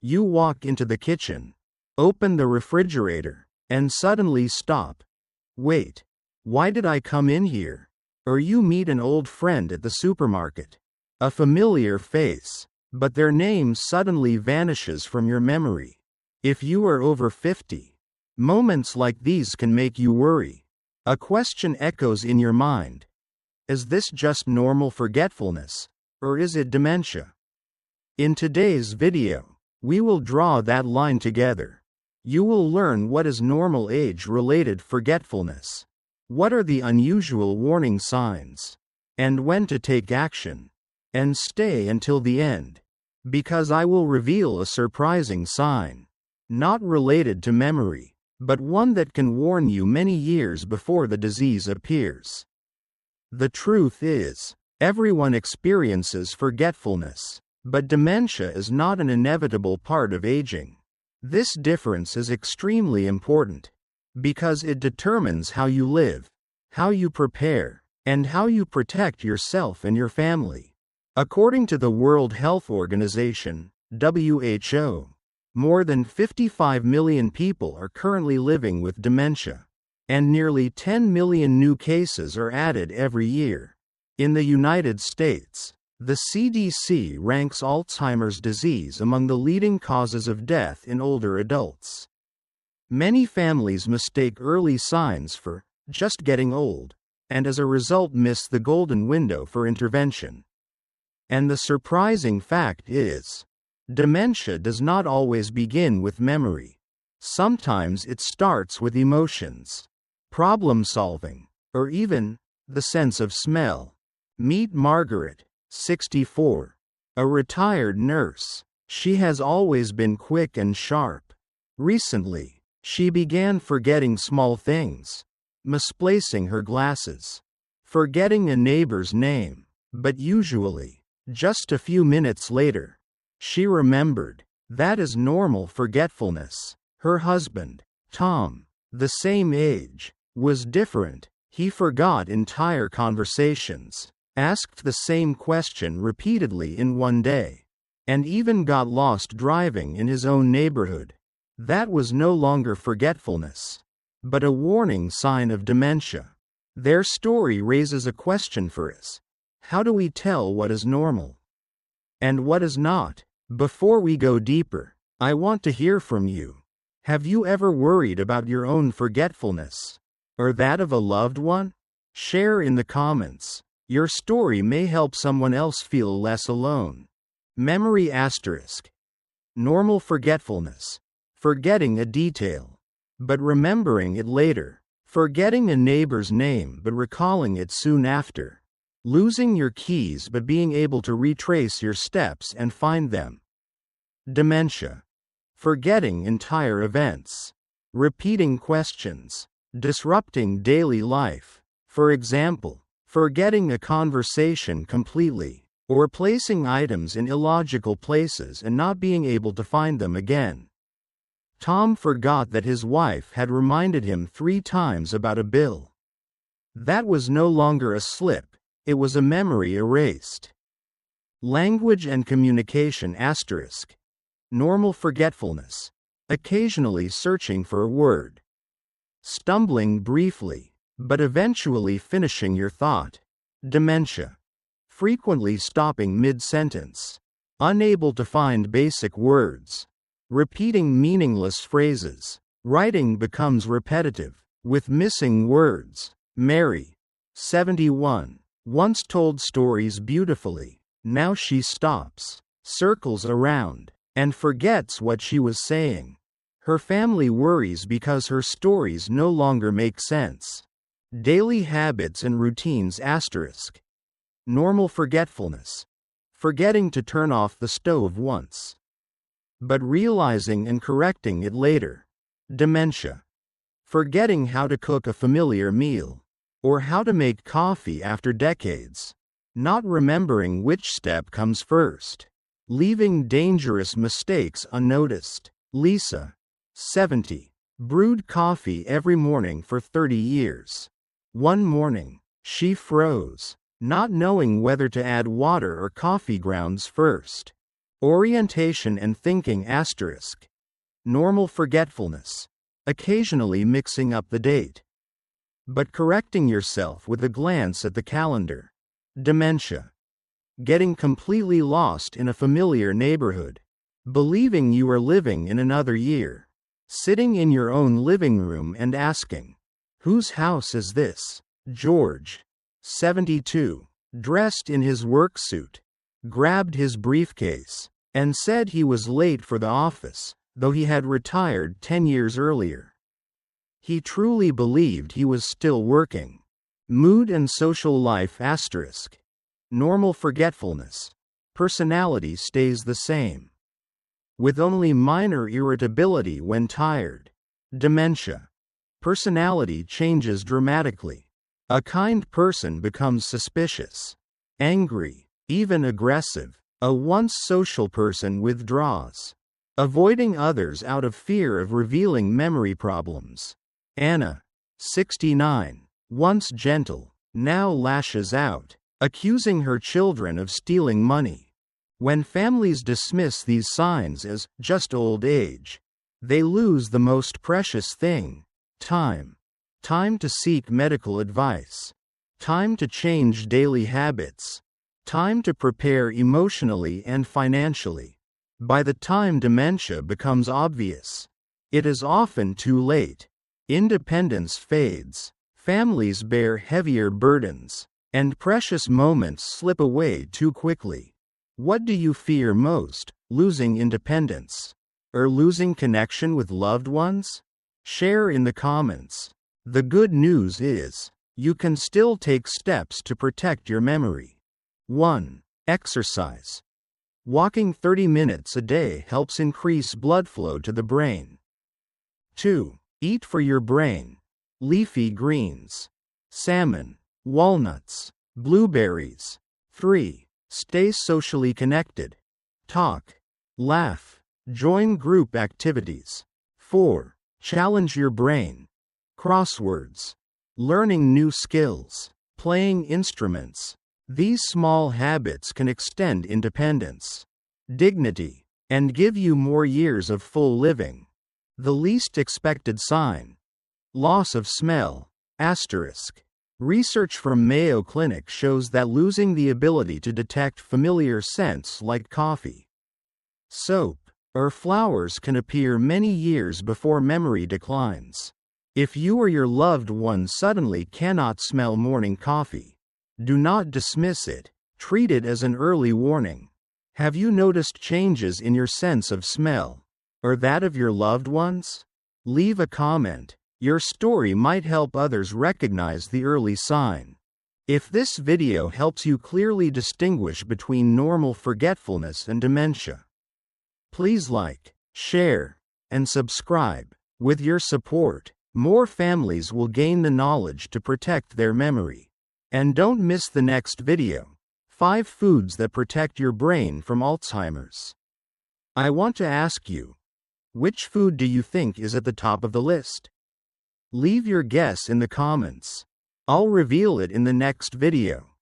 You walk into the kitchen, open the refrigerator, and suddenly stop. Wait, why did I come in here? Or you meet an old friend at the supermarket. A familiar face, but their name suddenly vanishes from your memory. If you are over 50, moments like these can make you worry. A question echoes in your mind. Is this just normal forgetfulness, or is it dementia? In today's video, we will draw that line together. You will learn what is normal age-related forgetfulness, what are the unusual warning signs, and when to take action. And stay until the end, because I will reveal a surprising sign, not related to memory, but one that can warn you many years before the disease appears. The truth is, everyone experiences forgetfulness, but dementia is not an inevitable part of aging. This difference is extremely important, because it determines how you live, how you prepare, and how you protect yourself and your family. According to the World Health Organization, WHO, more than 55 million people are currently living with dementia, and nearly 10 million new cases are added every year. In the United States, the CDC ranks Alzheimer's disease among the leading causes of death in older adults. Many families mistake early signs for just getting old, and as a result miss the golden window for intervention. And the surprising fact is, dementia does not always begin with memory. Sometimes it starts with emotions, problem solving, or even the sense of smell. Meet Margaret, 64, a retired nurse. She has always been quick and sharp. Recently, she began forgetting small things, misplacing her glasses, forgetting a neighbor's name, but usually, just a few minutes later, she remembered. That is normal forgetfulness. Her husband, Tom, the same age, was different. He forgot entire conversations, asked the same question repeatedly in one day, and even got lost driving in his own neighborhood. That was no longer forgetfulness, but a warning sign of dementia. Their story raises a question for us. How do we tell what is normal and what is not? Before we go deeper, I want to hear from you. Have you ever worried about your own forgetfulness, or that of a loved one? Share in the comments. Your story may help someone else feel less alone. Memory asterisk. Normal forgetfulness. Forgetting a detail, but remembering it later. Forgetting a neighbor's name but recalling it soon after. Losing your keys but being able to retrace your steps and find them. Dementia. Forgetting entire events. Repeating questions. Disrupting daily life. For example, forgetting a conversation completely, or placing items in illogical places and not being able to find them again. Tom forgot that his wife had reminded him 3 times about a bill. That was no longer a slip. It was a memory erased. Language and communication asterisk. Normal forgetfulness. Occasionally searching for a word. Stumbling briefly, but eventually finishing your thought. Dementia. Frequently stopping mid-sentence. Unable to find basic words. Repeating meaningless phrases. Writing becomes repetitive, with missing words. Mary, 71. Once told stories beautifully. Now she stops, circles around, and forgets what she was saying. Her family worries because her stories no longer make sense. Daily habits and routines asterisk. Normal forgetfulness. Forgetting to turn off the stove once, but realizing and correcting it later. Dementia. Forgetting how to cook a familiar meal, or how to make coffee after decades. Not remembering which step comes first. Leaving dangerous mistakes unnoticed. Lisa, 70. Brewed coffee every morning for 30 years. One morning, she froze, not knowing whether to add water or coffee grounds first. Orientation and thinking asterisk. Normal forgetfulness. Occasionally mixing up the date, but correcting yourself with a glance at the calendar. Dementia. Getting completely lost in a familiar neighborhood. Believing you are living in another year. Sitting in your own living room and asking, "Whose house is this?" George, 72, dressed in his work suit, grabbed his briefcase, and said he was late for the office, though he had retired 10 years earlier. He truly believed he was still working. Mood and social life asterisk. Normal forgetfulness. Personality stays the same, with only minor irritability when tired. Dementia. Personality changes dramatically. A kind person becomes suspicious, angry, even aggressive. A once social person withdraws, avoiding others out of fear of revealing memory problems. Anna, 69, once gentle, now lashes out, accusing her children of stealing money. When families dismiss these signs as just old age, they lose the most precious thing: time. Time to seek medical advice. Time to change daily habits. Time to prepare emotionally and financially. By the time dementia becomes obvious, it is often too late. Independence fades, families bear heavier burdens, and precious moments slip away too quickly. What do you fear most, losing independence, or losing connection with loved ones? Share in the comments. The good news is, you can still take steps to protect your memory. 1. Exercise. Walking 30 minutes a day helps increase blood flow to the brain. 2. Eat for your brain. Leafy greens, salmon, walnuts, blueberries. 3. Stay socially connected. Talk, laugh, join group activities. 4. Challenge your brain. Crosswords, learning new skills, playing instruments. These small habits can extend independence, dignity, and give you more years of full living. The least expected sign: loss of smell asterisk. Research from Mayo Clinic shows that losing the ability to detect familiar scents like coffee, soap, or flowers can appear many years before memory declines. If you or your loved one suddenly cannot smell morning coffee, do not dismiss it. Treat it as an early warning. Have you noticed changes in your sense of smell, or that of your loved ones? Leave a comment. Your story might help others recognize the early sign. If this video helps you clearly distinguish between normal forgetfulness and dementia, please like, share, and subscribe. With your support, more families will gain the knowledge to protect their memory. And don't miss the next video: 5 foods that protect your brain from Alzheimer's. I want to ask you, which food do you think is at the top of the list? Leave your guess in the comments. I'll reveal it in the next video.